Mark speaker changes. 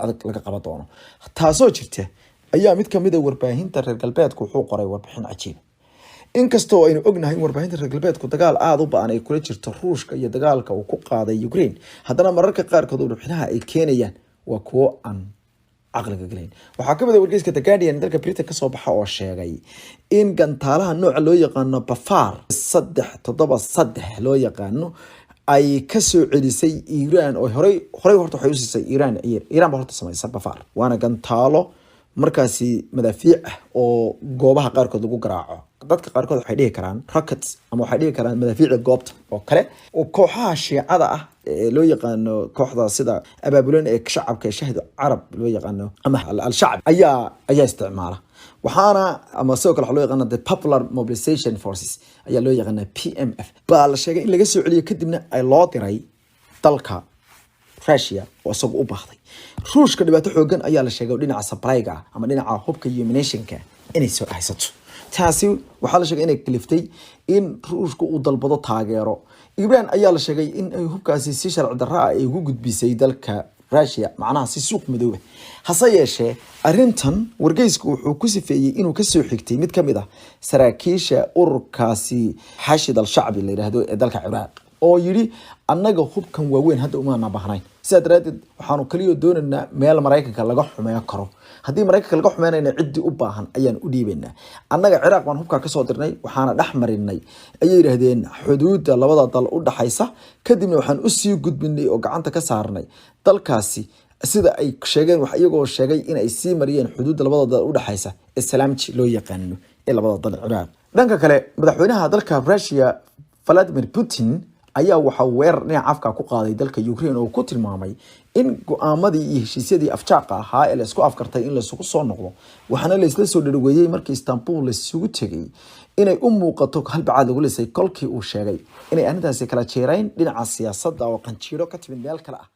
Speaker 1: adag laga qaban doono taasoo jirta ayaa mid kamid ah warbaahinta reer galbeedku wuxuu qoray warbixin cajiib inkastoo aynu ognahay in warbaahinta reer galbeedku dagaal aad u ba'an ay kula jirto Ruushka iyo dagaalka uu ku qaaday Ukraine haddana mararka qaarkood warbixinaha ay keenayaan waa kuwo aan aqliga galeyn waxaa kamid ah wargeyska The Guardian dalka Britain kasoo baxa oo sheegay in gantaalaha nooca loo yaqaano Bafar 373 loo yaqaano ay ka soo celisay Iran oo horey horta waxay u siisay Iran ba horta sameysay Bafar waana gantaalo markaasi madaafiic oo goobaha qaarkood lagu garaaco dadka qaarkood waxay dhihi karaan rockets ama waxay dhihi karaan madaafiicda goobta oo kale oo kooxaha shiicada ah loo yaqaano kooxda sida abaabulan ee shacabka shahid carab loo yaqaano ama al-shacab ayaa isticmaala waxaana ama sidoo kale loo yaqaano the Popular Mobilization Forces ayaa loo yaqaano PMF baa la sheegay in laga soo celiyo kadibna ay loo diray dalka Russia oo isagu u baahday Ruushka dhibaato xoogan ayaa la sheegay dhinaca supply-ga ama dhinaca hubka iyo munitionka inay soo haysato taasi waxaa la sheegay inay kaliftay in Ruushku uu dalbado taageero Iran ayaa la sheegay in ay hubkaasi si sharci darro ah ay ugu gudbisay dalka Russia macnaha si suuq madow hase yeeshee arrintan wargeysku wuxuu ku sifeeyay inuu ka soo xigtay mid kamid ah saraakiisha ururkaasi Hashid al-Shacbi la yiraahdo ee dalka Iraq oo yiri annaga hubkan waaweyn hadda uma baahnayn sida daradeed waxaanu kaliya doonaynaa meel Mareykanka laga xumeeyo karo haddii Mareykanka laga xumeynayna cidii u baahan ayaan u dhiibaynaa annaga Iraq baan hubka ka soo dirnay waxaana dhaxmarinay ayay yiraahdeen xuduudda labada dal u dhaxaysa kadibna waxaan u sii gudbinay oo gacanta ka saarnay dalkaasi sida ay sheegeen wax iyagoo sheegay in ay sii mariyeen xuduudda labada dal u dhaxaysa ee Salaamji loo yaqaano ee labada dal Iraq dhanka kale madaxweynaha dalka Russia Vladimir Putin ayaa waxa weerar dhinaca afka ku qaaday dalka Ukraine oo ku tilmaamay in go'aamadii iyo heshiisyadii afjaaqa ahaa ee la isku afkartay in la isugu soo noqdo waxaana la isla soo dhaweeyay markii Istanbul la isugu tagay inay u muuqato halbacaad lagu leesay kolkii uu sheegay inay arrintaasi kala jeerayn dhinaca siyaasadda oo qanjiiro ka timid meel kale ah